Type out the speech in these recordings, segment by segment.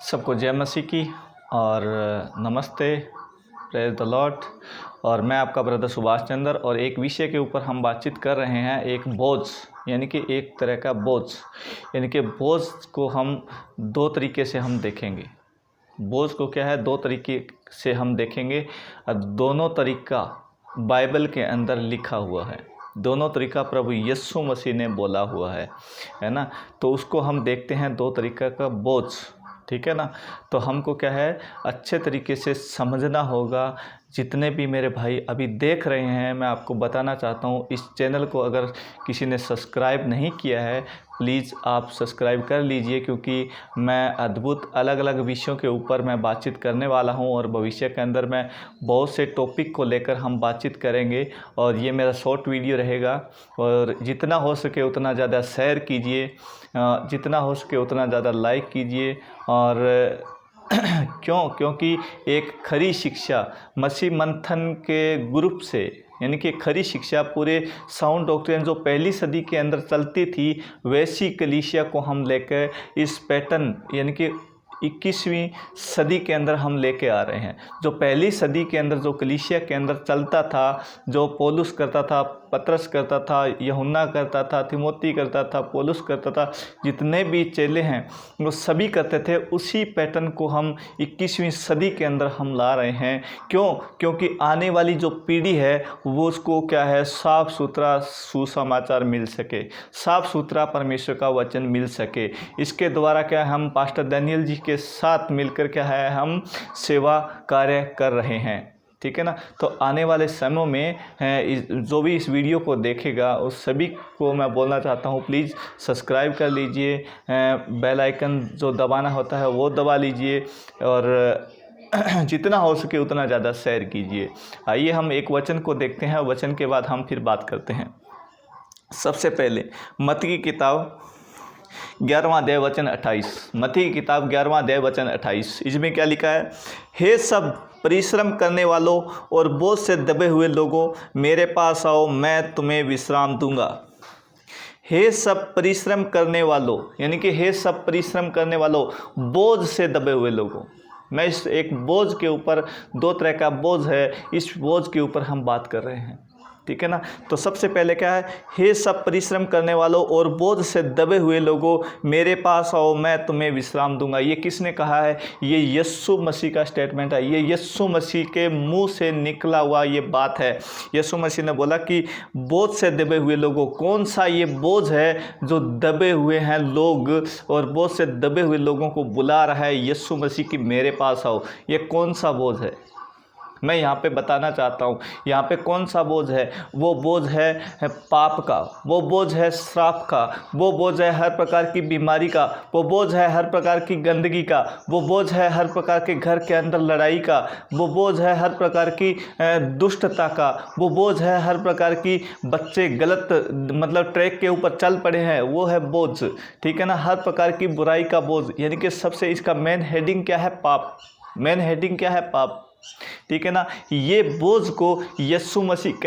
सबको जय मसीह की और नमस्ते, प्रेज द लॉर्ड। और मैं आपका ब्रदर सुभाष चंद्र, और एक विषय के ऊपर हम बातचीत कर रहे हैं, एक बोझ, यानी कि एक तरह का बोझ, यानी कि बोझ को हम दो तरीके से हम देखेंगे। बोझ को क्या है, दो तरीके से हम देखेंगे, और दोनों तरीका बाइबल के अंदर लिखा हुआ है। दोनों तरीका प्रभु यीशु मसीह ने बोला हुआ है ना। तो उसको हम देखते हैं, दो तरीका का बोझ, ठीक है ना। तो हमको क्या है, अच्छे तरीके से समझना होगा। जितने भी मेरे भाई अभी देख रहे हैं, मैं आपको बताना चाहता हूँ, इस चैनल को अगर किसी ने सब्सक्राइब नहीं किया है, प्लीज़ आप सब्सक्राइब कर लीजिए, क्योंकि मैं अद्भुत अलग अलग विषयों के ऊपर मैं बातचीत करने वाला हूं, और भविष्य के अंदर मैं बहुत से टॉपिक को लेकर हम बातचीत करेंगे। और ये मेरा शॉर्ट वीडियो रहेगा, और जितना हो सके उतना ज़्यादा शेयर कीजिए, जितना हो सके उतना ज़्यादा लाइक कीजिए। और क्योंकि एक खरी शिक्षा मसीह मंथन के ग्रुप से, यानी कि खरी शिक्षा पूरे साउंड डॉक्ट्रिन जो पहली सदी के अंदर चलती थी, वैसी कलीसिया को हम लेकर इस पैटर्न, यानी कि 21वीं सदी के अंदर हम लेके आ रहे हैं। जो पहली सदी के अंदर जो कलीसिया के अंदर चलता था, जो पौलुस करता था, पतरस करता था, यूहन्ना करता था, तिमोथी करता था, पौलुस करता था, जितने भी चेले हैं वो सभी करते थे, उसी पैटर्न को हम 21वीं सदी के अंदर हम ला रहे हैं। क्योंकि आने वाली जो पीढ़ी है वो उसको क्या है, साफ़ सुथरा सुसमाचार मिल सके, साफ़ सुथरा परमेश्वर का वचन मिल सके। इसके द्वारा क्या है, हम पास्टर डैनियल जी के साथ मिलकर क्या है, हम सेवा कार्य कर रहे हैं, ठीक है ना। तो आने वाले समय में जो भी इस वीडियो को देखेगा उस सभी को मैं बोलना चाहता हूँ, प्लीज़ सब्सक्राइब कर लीजिए, बेल आइकन जो दबाना होता है वो दबा लीजिए, और जितना हो सके उतना ज़्यादा शेयर कीजिए। आइए हम एक वचन को देखते हैं, वचन के बाद हम फिर बात करते हैं। सबसे पहले मत्ती की किताब 11वां अध्याय वचन 28, मत्ती की किताब 11वां अध्याय वचन 28, इसमें क्या लिखा है, हे सब परिश्रम करने वालों और बोझ से दबे हुए लोगों, मेरे पास आओ, मैं तुम्हें विश्राम दूंगा। हे सब परिश्रम करने वालों, यानी कि हे सब परिश्रम करने वालों, बोझ से दबे हुए लोगों। मैं इस एक बोझ के ऊपर, दो तरह का बोझ है, इस बोझ के ऊपर हम बात कर रहे हैं, ठीक है ना। तो सबसे पहले क्या है, हे सब परिश्रम करने वालों और बोझ से दबे हुए लोगों, मेरे पास आओ, मैं तुम्हें विश्राम दूंगा। ये किसने कहा है? ये यीशु मसीह का स्टेटमेंट है, ये यीशु मसीह के मुंह से निकला हुआ ये बात है। यीशु मसीह ने बोला कि बोझ से दबे हुए लोगों, कौन सा ये बोझ है जो दबे हुए हैं लोग, और बोझ से दबे हुए लोगों को बुला रहा है यीशु मसीह कि मेरे पास आओ। ये कौन सा बोझ है? मैं यहाँ पे बताना चाहता हूँ, यहाँ पे कौन सा बोझ है? वो बोझ है पाप का, वो बोझ है श्राप का, वो बोझ है हर प्रकार की बीमारी का, वो बोझ है हर प्रकार की गंदगी का, वो बोझ है हर प्रकार के घर के अंदर लड़ाई का, वो बोझ है हर प्रकार की दुष्टता का, वो बोझ है हर प्रकार की बच्चे गलत मतलब ट्रैक के ऊपर चल पड़े हैं, वो है बोझ, ठीक है ना। हर प्रकार की बुराई का बोझ, यानी कि सबसे इसका मेन हेडिंग क्या है? पाप। मेन हेडिंग क्या है? पाप, ठीक है ना। ये बोझ को यीशु मसीह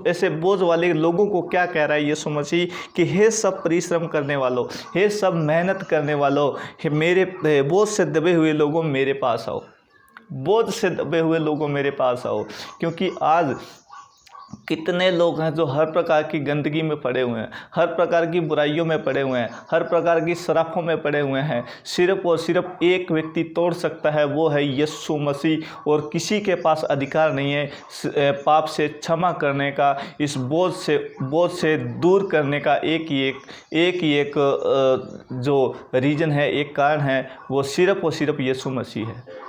ऐसे बोझ वाले लोगों को क्या कह रहा है यीशु मसीह कि हे सब परिश्रम करने वालों, हे सब मेहनत करने वालों, हे मेरे बोझ से दबे हुए लोगों, मेरे पास आओ। बोझ से दबे हुए लोगों मेरे पास आओ। क्योंकि आज कितने लोग हैं जो हर प्रकार की गंदगी में पड़े हुए हैं, हर प्रकार की बुराइयों में पड़े हुए हैं, हर प्रकार की शराफों में पड़े हुए हैं। सिर्फ और सिर्फ एक व्यक्ति तोड़ सकता है, वो है यीशु मसीह। और किसी के पास अधिकार नहीं है पाप से क्षमा करने का, इस बोझ से दूर करने का। एक ही एक जो रीज़न है, एक कारण है, वो सिर्फ और सिर्फ यीशु मसीह है।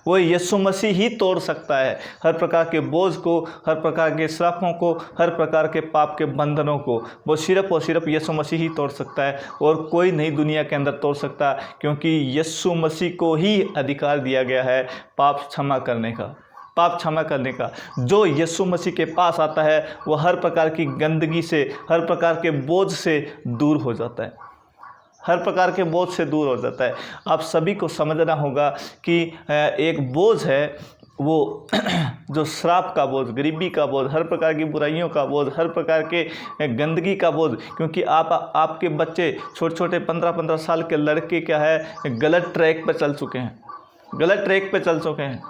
वो यीशु मसीह ही तोड़ सकता है हर प्रकार के बोझ को, हर प्रकार के श्रापों को, हर प्रकार के पाप के बंधनों को। वो सिर्फ और सिर्फ यीशु मसीह ही तोड़ सकता है, और कोई नहीं दुनिया के अंदर तोड़ सकता, क्योंकि यीशु मसीह को ही अधिकार दिया गया है पाप क्षमा करने का, पाप क्षमा करने का। जो यीशु मसीह के पास आता है वो हर प्रकार की गंदगी से, हर प्रकार के बोझ से दूर हो जाता है, हर प्रकार के बोझ से दूर हो जाता है। आप सभी को समझना होगा कि एक बोझ है, वो जो श्राप का बोझ, गरीबी का बोझ, हर प्रकार की बुराइयों का बोझ, हर प्रकार के गंदगी का बोझ, क्योंकि आपके बच्चे छोटे छोटे 15-15 साल के लड़के क्या है गलत ट्रैक पर चल चुके हैं, गलत ट्रैक पर चल चुके हैं।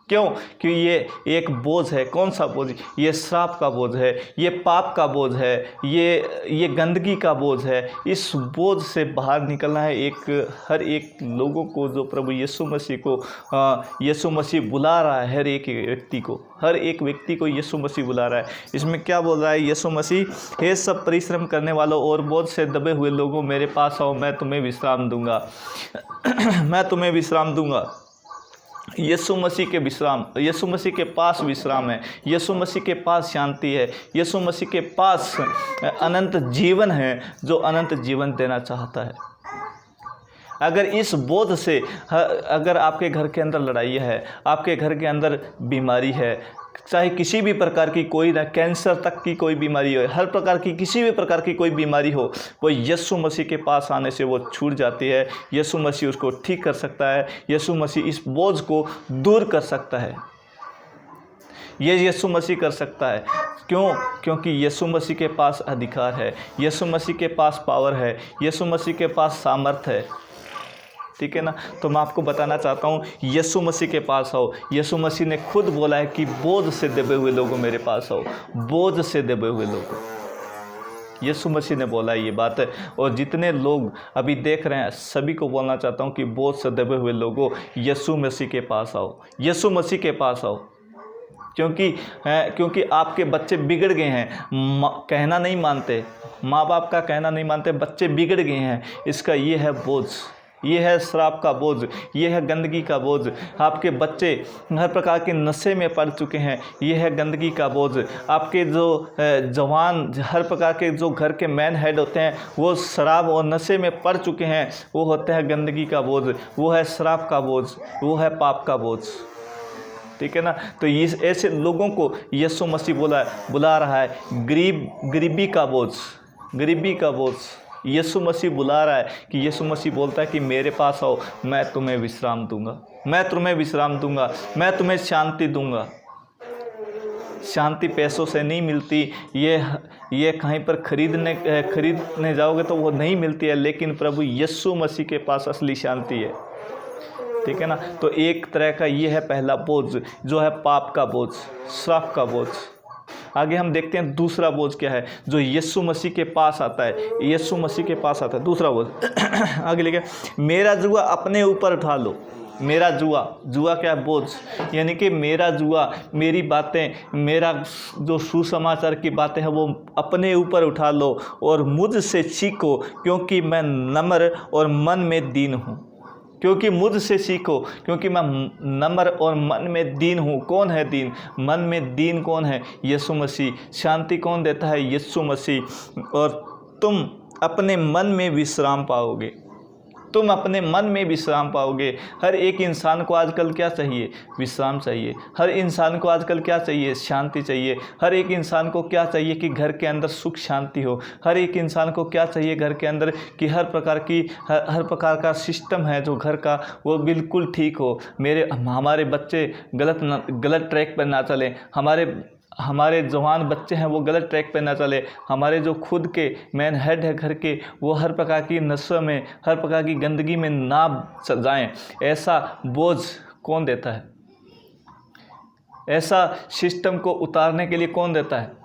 क्यों? कि ये एक बोझ है। कौन सा बोझ? ये श्राप का बोझ है, ये पाप का बोझ है, ये गंदगी का बोझ है। इस बोझ से बाहर निकलना है हर एक लोगों को, जो प्रभु यीशु मसीह को यीशु मसीह बुला रहा है। हर एक व्यक्ति को यीशु मसीह बुला रहा है। इसमें क्या बोल रहा है यीशु मसीह? हे सब परिश्रम करने वालों और बोझ से दबे हुए लोगों, मेरे पास आओ, मैं तुम्हें विश्राम दूंगा। मैं तुम्हें विश्राम दूंगा। यीशु मसीह के पास विश्राम है, यीशु मसीह के पास शांति है, यीशु मसीह के पास अनंत जीवन है, जो अनंत जीवन देना चाहता है। अगर इस बोझ से, अगर आपके घर के अंदर लड़ाई है, आपके घर के अंदर बीमारी है, चाहे किसी भी प्रकार की, कोई ना कैंसर तक की कोई बीमारी हो, हर प्रकार की किसी भी प्रकार की कोई बीमारी हो, वो यीशु मसीह के पास आने से वो छूट जाती है। यीशु मसीह उसको ठीक कर सकता है, यीशु मसीह इस बोझ को दूर कर सकता है। ये यीशु मसीह कर सकता है। क्यों? क्योंकि यीशु मसीह के पास अधिकार है, यीशु मसीह के पास पावर है, यीशु मसीह के पास सामर्थ्य है। ठीक है ना? तो मैं आपको बताना चाहता हूँ, यीशु मसीह के पास आओ। यीशु मसीह ने खुद बोला है कि बोझ से दबे हुए लोगों मेरे पास आओ, बोझ से दबे हुए लोगों। यीशु मसीह ने बोला ये बात है। और जितने लोग अभी देख रहे हैं, सभी को बोलना चाहता हूँ कि बोझ से दबे हुए लोगों, यीशु मसीह के पास आओ, यीशु मसीह के पास आओ। क्योंकि आपके बच्चे बिगड़ गए हैं, कहना नहीं मानते, माँ बाप का कहना नहीं मानते, बच्चे बिगड़ गए हैं। इसका ये है बोझ, ये है श्राप का बोझ, ये है गंदगी का बोझ। आपके बच्चे हर प्रकार के नशे में पड़ चुके हैं, ये है गंदगी का बोझ। आपके जो जवान, हर प्रकार के जो घर के मैन हेड होते हैं, वो शराब और नशे में पड़ चुके हैं, वो होता है गंदगी का बोझ, वो है श्राप का बोझ, वो है पाप का बोझ। ठीक है ना? तो इस ऐसे लोगों को यीशु मसीह बुला रहा है। गरीबी का बोझ, गरीबी का बोझ यीशु मसीह बुला रहा है। कि यीशु मसीह बोलता है कि मेरे पास आओ, मैं तुम्हें विश्राम दूंगा, मैं तुम्हें विश्राम दूंगा, मैं तुम्हें शांति दूंगा। शांति पैसों से नहीं मिलती, ये कहीं पर खरीदने जाओगे तो वो नहीं मिलती है, लेकिन प्रभु यीशु मसीह के पास असली शांति है। ठीक है ना? तो एक तरह का ये है पहला बोझ, जो है पाप का बोझ, श्राप का बोझ। आगे हम देखते हैं दूसरा बोझ क्या है, जो यीशु मसीह के पास आता है। यीशु मसीह के पास आता है दूसरा बोझ। आगे लिखे, मेरा जुआ अपने ऊपर उठा लो। मेरा जुआ क्या है? बोझ। यानी कि मेरा जुआ, मेरी बातें, मेरा जो सुसमाचार की बातें हैं, वो अपने ऊपर उठा लो और मुझसे सीखो, क्योंकि मैं नम्र और मन में दीन हूँ। क्योंकि मुझसे सीखो, क्योंकि मैं नम्र और मन में दीन हूँ। कौन है दीन? मन में दीन कौन है? यीशु मसीह। शांति कौन देता है? यीशु मसीह। और तुम अपने मन में विश्राम पाओगे, तुम अपने मन में विश्राम पाओगे। हर एक इंसान को आजकल क्या चाहिए? विश्राम चाहिए। हर इंसान को आजकल क्या चाहिए? शांति चाहिए। हर एक इंसान को क्या चाहिए? कि घर के अंदर सुख शांति हो। हर एक इंसान को क्या चाहिए घर के अंदर? कि हर प्रकार का सिस्टम है जो घर का, वो बिल्कुल ठीक हो। हमारे बच्चे गलत ट्रैक पर ना चलें, हमारे जवान बच्चे हैं वो गलत ट्रैक पे ना चले, हमारे जो खुद के मैन हेड है घर के, वो हर प्रकार की नशे में, हर प्रकार की गंदगी में ना जाएं। ऐसा बोझ कौन देता है? ऐसा सिस्टम को उतारने के लिए कौन देता है?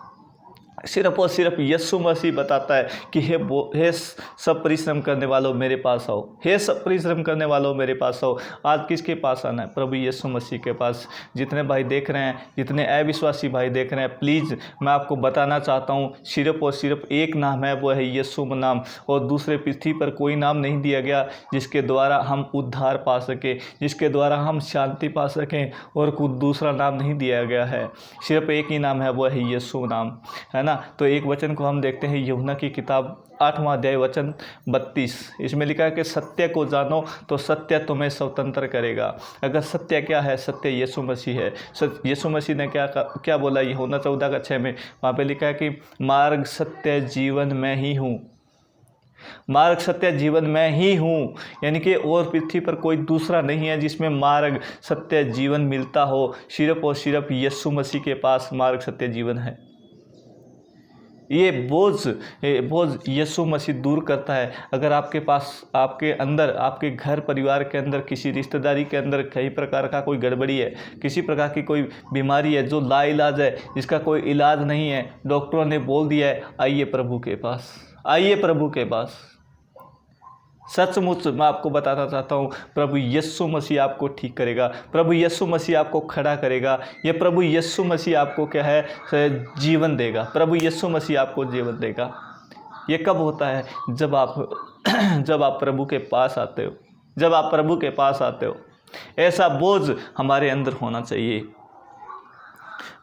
सिर्फ और सिर्फ यीशु मसीह बताता है कि हे सब परिश्रम करने वालों मेरे पास आओ, हे सब परिश्रम करने वालों मेरे पास आओ। आज किसके पास आना है? प्रभु यीशु मसीह के पास। जितने भाई देख रहे हैं, जितने अविश्वासी भाई देख रहे हैं, प्लीज़ मैं आपको बताना चाहता हूँ, सिर्फ और सिर्फ एक नाम है, वो है यीशु नाम। और दूसरे पृथ्वी पर कोई नाम नहीं दिया गया जिसके द्वारा हम उद्धार पा सकें, जिसके द्वारा हम शांति पा सकें, और कुछ दूसरा नाम नहीं दिया गया है। सिर्फ एक ही नाम है, वो है यीशु नाम, है ना? तो एक वचन को हम देखते हैं, यूहन्ना की किताब 8वां अध्याय वचन 32। इसमें लिखा है कि सत्य को जानो तो सत्य तुम्हें स्वतंत्र करेगा। अगर सत्य क्या है? सत्य यीशु मसीह है। यीशु मसीह ने क्या बोला? यूहन्ना 14:6 में वहाँ पे लिखा है कि मार्ग, सत्य, जीवन मैं ही हूँ। मार्ग सत्य जीवन मैं ही हूँ, यानी कि और पृथ्वी पर कोई दूसरा नहीं है जिसमें मार्ग सत्य जीवन मिलता हो। सिर्फ और सिर्फ यीशु मसीह के पास मार्ग सत्य जीवन है। ये बोझ यीशु मसीह दूर करता है। अगर आपके पास, आपके अंदर, आपके घर परिवार के अंदर, किसी रिश्तेदारी के अंदर कई प्रकार का कोई गड़बड़ी है, किसी प्रकार की कोई बीमारी है जो लाइलाज है, जिसका कोई इलाज नहीं है, डॉक्टरों ने बोल दिया है, आइए प्रभु के पास, आइए प्रभु के पास। सचमुच मैं आपको बताना चाहता हूँ, प्रभु यीशु मसीह आपको ठीक करेगा, प्रभु यीशु मसीह आपको खड़ा करेगा। ये प्रभु यीशु मसीह आपको क्या है, जीवन देगा। प्रभु यीशु मसीह आपको जीवन देगा। ये कब होता है? जब आप प्रभु के पास आते हो, जब आप प्रभु के पास आते हो। ऐसा बोझ हमारे अंदर होना चाहिए।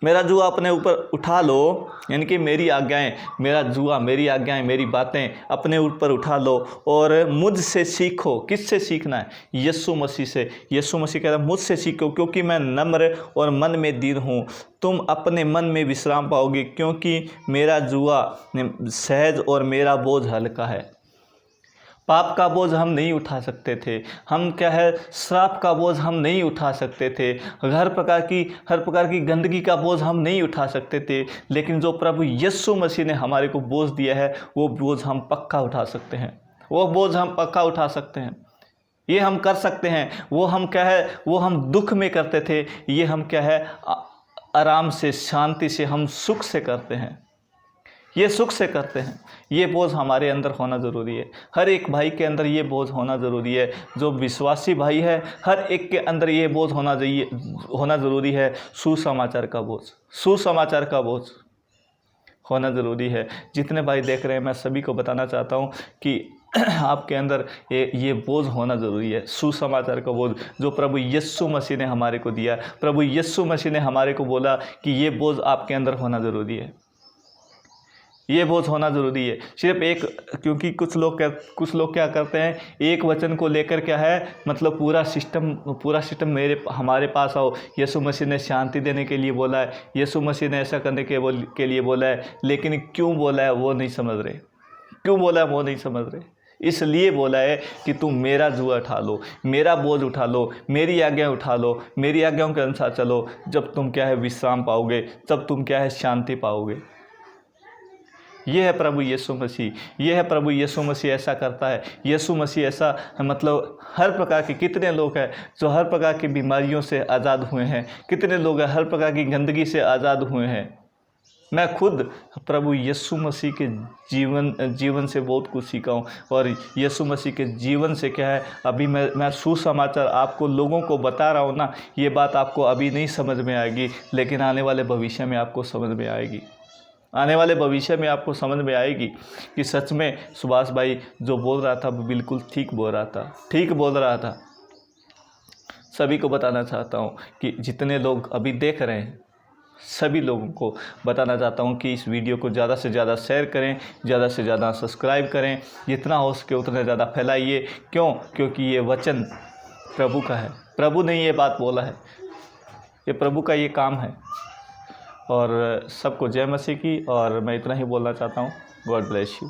मेरा जुआ अपने ऊपर उठा लो, यानी कि मेरी आज्ञाएं, मेरा जुआ, मेरी आज्ञाएं, मेरी बातें अपने ऊपर उठा लो और मुझसे सीखो। किससे सीखना है? यीशु मसीह से। यीशु मसीह कह रहा है मुझसे सीखो, क्योंकि मैं नम्र और मन में दीन हूँ। तुम अपने मन में विश्राम पाओगे, क्योंकि मेरा जुआ सहज और मेरा बोझ हल्का है। पाप का बोझ हम नहीं उठा सकते थे, हम क्या है, श्राप का बोझ हम नहीं उठा सकते थे, हर प्रकार की गंदगी का बोझ हम नहीं उठा सकते थे। लेकिन जो प्रभु यीशु मसीह ने हमारे को बोझ दिया है, वो बोझ हम पक्का उठा सकते हैं, वो बोझ हम पक्का उठा सकते हैं। ये हम कर सकते हैं। वो हम क्या है, वो हम दुख में करते थे, ये हम क्या है, आराम से, शांति से, हम सुख से करते हैं। ये सुख से करते हैं। ये बोझ हमारे अंदर होना ज़रूरी है। हर एक भाई के अंदर ये बोझ होना ज़रूरी है। जो विश्वासी भाई है, हर एक के अंदर ये बोझ होना ज़रूरी है। सुसमाचार का बोझ, सुसमाचार का बोझ होना ज़रूरी है। जितने भाई देख रहे हैं, मैं सभी को बताना चाहता हूँ कि आपके अंदर ये बोझ होना ज़रूरी है। सुसमाचार का बोझ जो प्रभु यीशु मसीह ने हमारे को दिया। प्रभु यीशु मसीह ने हमारे को बोला कि ये बोझ आपके अंदर होना ज़रूरी है, ये बोझ होना ज़रूरी है। सिर्फ एक, क्योंकि कुछ लोग क्या करते हैं, एक वचन को लेकर क्या है, मतलब पूरा सिस्टम हमारे पास आओ। यीशु मसीह ने शांति देने के लिए बोला है, यीशु मसीह ने ऐसा करने के लिए बोला है, लेकिन क्यों बोला है वो नहीं समझ रहे, क्यों बोला है वो नहीं समझ रहे। इसलिए बोला है कि तुम मेरा जुआ उठा लो, मेरा बोझ उठा लो, मेरी आज्ञा उठा लो, मेरी आज्ञाओं के अनुसार चलो। जब तुम क्या है विश्राम पाओगे, तब तुम क्या है शांति पाओगे। ये है प्रभु यीशु मसीह, ये है प्रभु यीशु मसीह ऐसा करता है। यीशु मसीह ऐसा, मतलब हर प्रकार के, कितने लोग हैं जो हर प्रकार की बीमारियों से आज़ाद हुए हैं, कितने लोग हैं हर प्रकार की गंदगी से आज़ाद हुए हैं। मैं खुद प्रभु यीशु मसीह के जीवन से बहुत कुछ सीखा हूँ। और यीशु मसीह के जीवन से क्या है, अभी मैं सुसमाचार आपको लोगों को बता रहा हूँ ना, ये बात आपको अभी नहीं समझ में आएगी, लेकिन आने वाले भविष्य में आपको समझ में आएगी। आने वाले भविष्य में आपको समझ में आएगी कि सच में सुभाष भाई जो बोल रहा था वो बिल्कुल ठीक बोल रहा था, ठीक बोल रहा था। सभी को बताना चाहता हूँ कि जितने लोग अभी देख रहे हैं, सभी लोगों को बताना चाहता हूँ कि इस वीडियो को ज़्यादा से ज़्यादा शेयर करें, ज़्यादा से ज़्यादा सब्सक्राइब करें, जितना हो सके उतना ज़्यादा फैलाइए। क्यों? क्योंकि ये वचन प्रभु का है, प्रभु ने ये बात बोला है, ये प्रभु का ये काम है। और सबको जय मसीह की। और मैं इतना ही बोलना चाहता हूँ। God bless you.